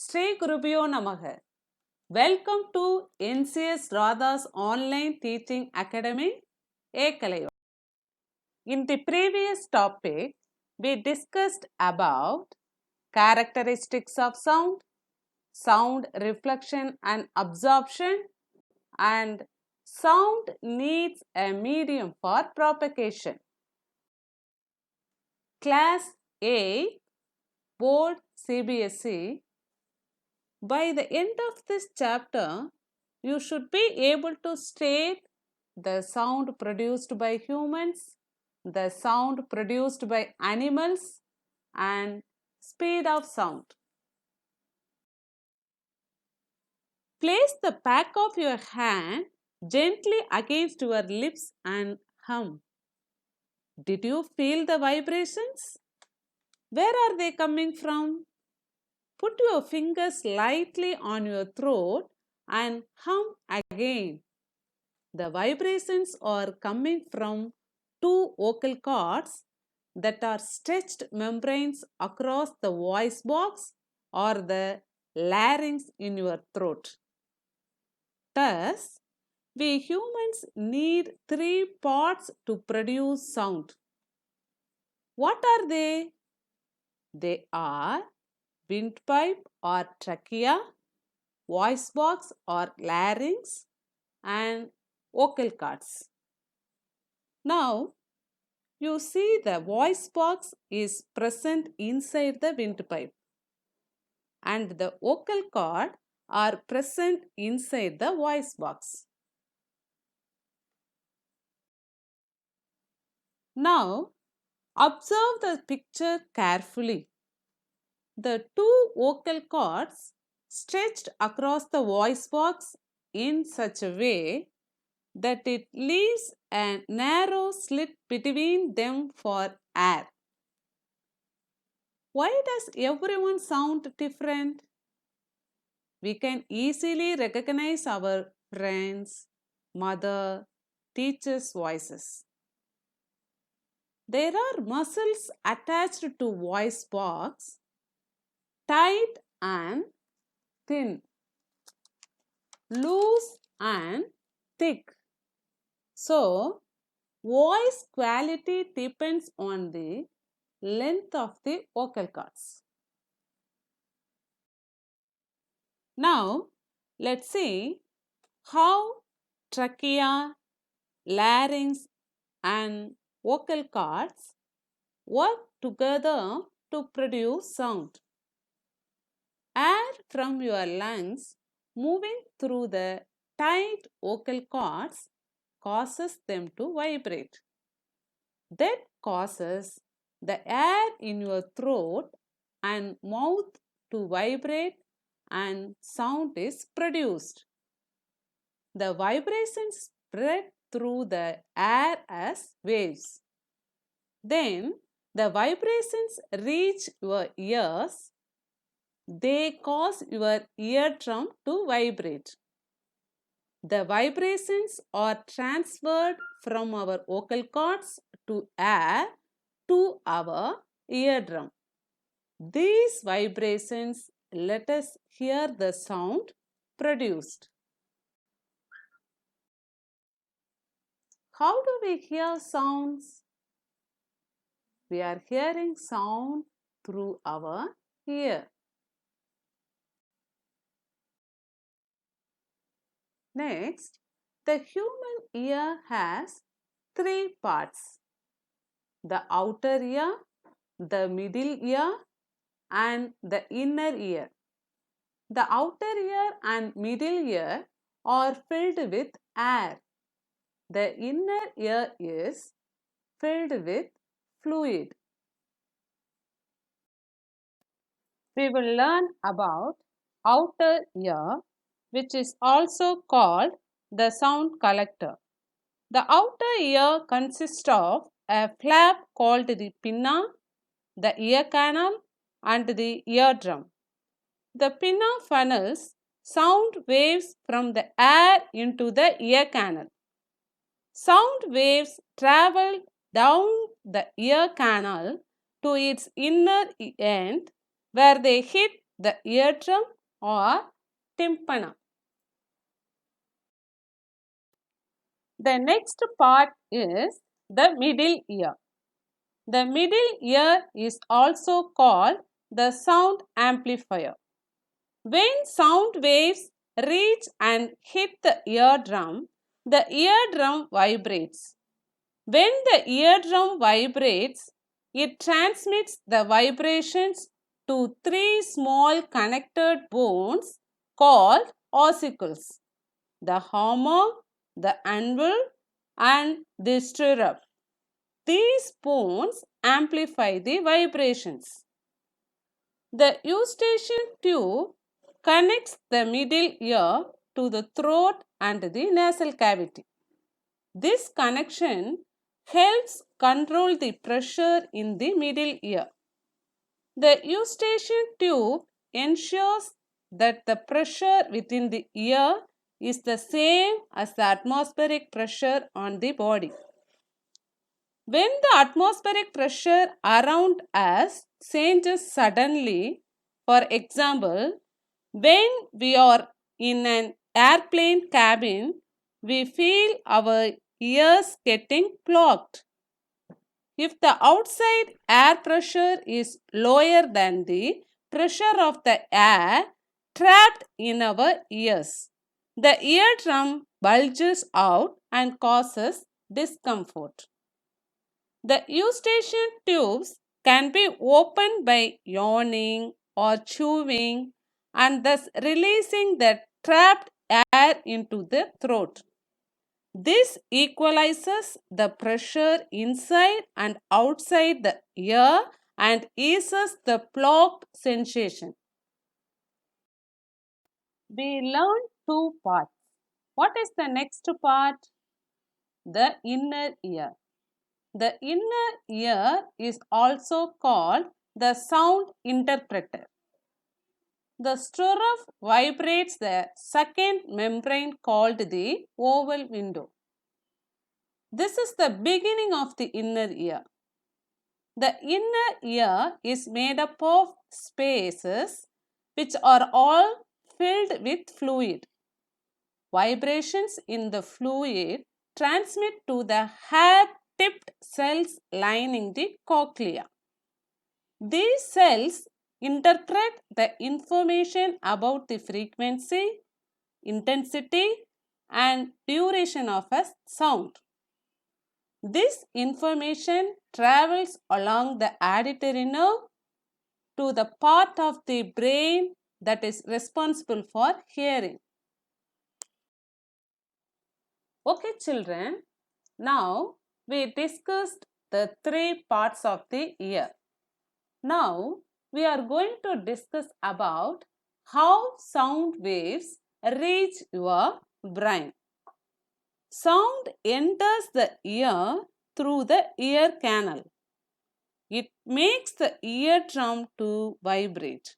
Sri Gurubhyo Namaha. Welcome to NCS Radha's online teaching academy, Ekalayo. In the previous topic, we discussed about characteristics of sound, sound reflection and absorption, and sound needs a medium for propagation. Class 8, Board CBSE. By the end of this chapter, you should be able to state the sound produced by humans, the sound produced by animals, and speed of sound. Place the back of your hand gently against your lips and hum. Did you feel the vibrations? Where are they coming from? Put your fingers lightly on your throat and hum again. The vibrations are coming from two vocal cords that are stretched membranes across the voice box or the larynx in your throat. Thus, we humans need three parts to produce sound. What are they? They are windpipe or trachea, voice box or larynx, and vocal cords. Now, you see the voice box is present inside the windpipe and the vocal cord are present inside the voice box. Now, observe the picture carefully. The two vocal cords stretched across the voice box in such a way that it leaves a narrow slit between them for air. Why does everyone sound different? We can easily recognize our friends, mother, teachers' voices. There are muscles attached to voice box, tight and thin, loose and thick. So, voice quality depends on the length of the vocal cords. Now, let's see how trachea, larynx and vocal cords work together to produce sound. Air from your lungs moving through the tight vocal cords causes them to vibrate. That causes the air in your throat and mouth to vibrate and sound is produced. The vibrations spread through the air as waves. Then the vibrations reach your ears. They cause your eardrum to vibrate. The vibrations are transferred from our vocal cords to air to our eardrum. These vibrations let us hear the sound produced. How do we hear sounds? We are hearing sound through our ear. Next, the human ear has three parts: the outer ear, the middle ear, and the inner ear. The outer ear and middle ear are filled with air. The inner ear is filled with fluid. We will learn about outer ear, which is also called the sound collector. The outer ear consists of a flap called the pinna, the ear canal, and the eardrum. The pinna funnels sound waves from the air into the ear canal. Sound waves travel down the ear canal to its inner end where they hit the eardrum or tympanum. The next part is the middle ear. The middle ear is also called the sound amplifier. When sound waves reach and hit the eardrum vibrates. When the eardrum vibrates, it transmits the vibrations to three small connected bones called ossicles: the hammer, the anvil, and the stirrup. These bones amplify the vibrations. The eustachian tube connects the middle ear to the throat and the nasal cavity. This connection helps control the pressure in the middle ear. The eustachian tube ensures that the pressure within the ear is the same as the atmospheric pressure on the body. When the atmospheric pressure around us changes suddenly, for example, when we are in an airplane cabin, we feel our ears getting blocked. If the outside air pressure is lower than the pressure of the air trapped in our ears, the eardrum bulges out and causes discomfort. The eustachian tubes can be opened by yawning or chewing and thus releasing the trapped air into the throat. This equalizes the pressure inside and outside the ear and eases the blocked sensation. We learned two parts. What is the next part? The inner ear. The inner ear is also called the sound interpreter. The stirrup vibrates the second membrane called the oval window. This is the beginning of the inner ear. The inner ear is made up of spaces which are all filled with fluid. Vibrations in the fluid transmit to the hair-tipped cells lining the cochlea. These cells interpret the information about the frequency, intensity, and duration of a sound. This information travels along the auditory nerve to the part of the brain that is responsible for hearing. Okay, children, now we discussed the three parts of the ear. Now we are going to discuss about how sound waves reach your brain. Sound enters the ear through the ear canal. It makes the eardrum to vibrate.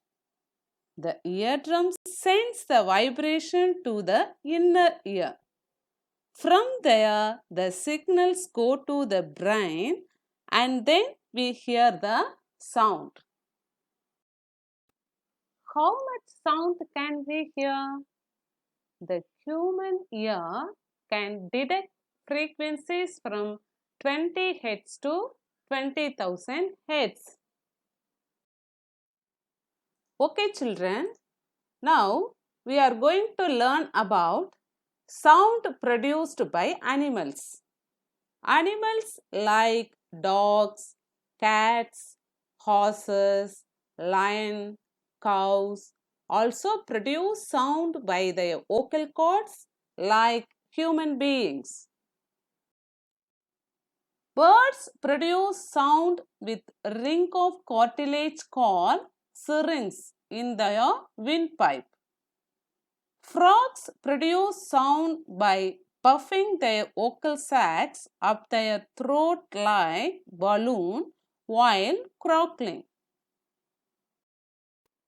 The eardrum sends the vibration to the inner ear. From there, the signals go to the brain and then we hear the sound. How much sound can we hear? The human ear can detect frequencies from 20 Hz to 20,000 Hz. Okay, children, now we are going to learn about sound produced by animals. Animals like dogs, cats, horses, lion, cows also produce sound by their vocal cords like human beings. Birds produce sound with ring of cartilage called syrinx in their windpipe. Frogs produce sound by puffing their vocal sacs up their throat like balloon while croaking.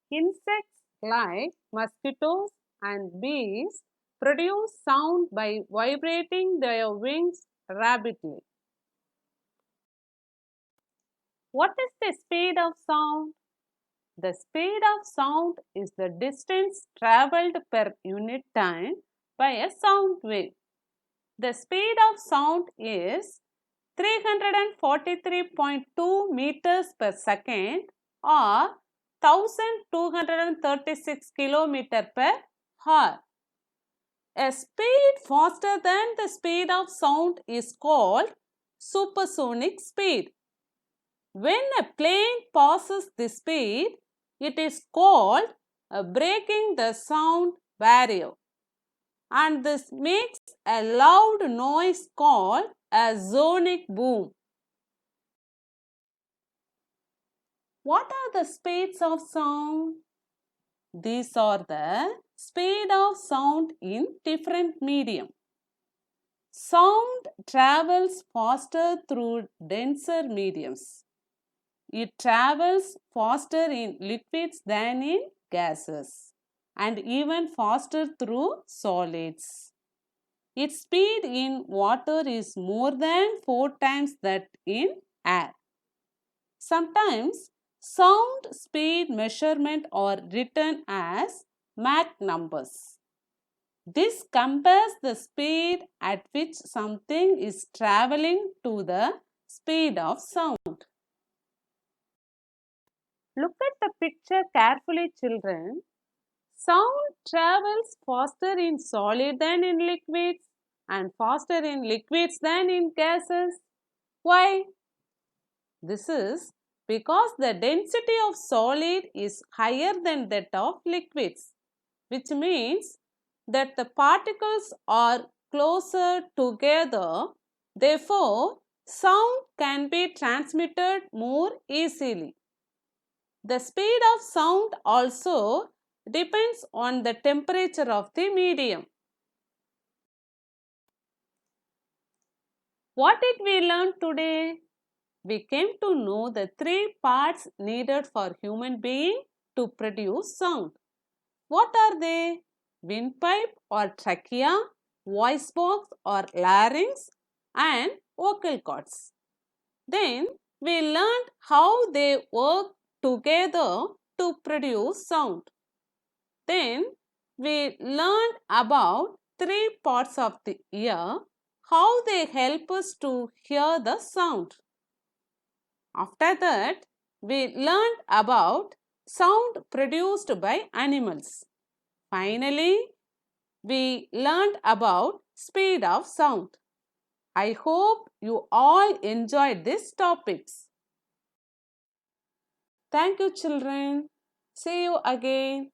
Insects like mosquitoes and bees produce sound by vibrating their wings rapidly. What is the speed of sound? The speed of sound is the distance traveled per unit time by a sound wave. The speed of sound is 343.2 meters per second or 1236 kilometers per hour. A speed faster than the speed of sound is called supersonic speed. When a plane passes this speed, it is called breaking the sound barrier, and this makes a loud noise called a sonic boom. What are the speeds of sound? These are the speed of sound in different medium. Sound travels faster through denser mediums. It travels faster in liquids than in gases and even faster through solids. Its speed in water is more than 4 times that in air. Sometimes sound speed measurement are written as Mach numbers. This compares the speed at which something is traveling to the speed of sound. Look at the picture carefully, children. Sound travels faster in solid than in liquids and faster in liquids than in gases. Why? This is because the density of solid is higher than that of liquids, which means that the particles are closer together. Therefore, sound can be transmitted more easily. The speed of sound also depends on the temperature of the medium. What did we learn today? We came to know the 3 parts needed for human being to produce sound. What are they? Windpipe or trachea, voice box or larynx, and vocal cords. Then we learned how they work together to produce sound. Then we learned about 3 parts of the ear, how they help us to hear the sound. After that, we learned about sound produced by animals. Finally, we learned about speed of sound. I hope you all enjoyed these topics. Thank you, children. See you again.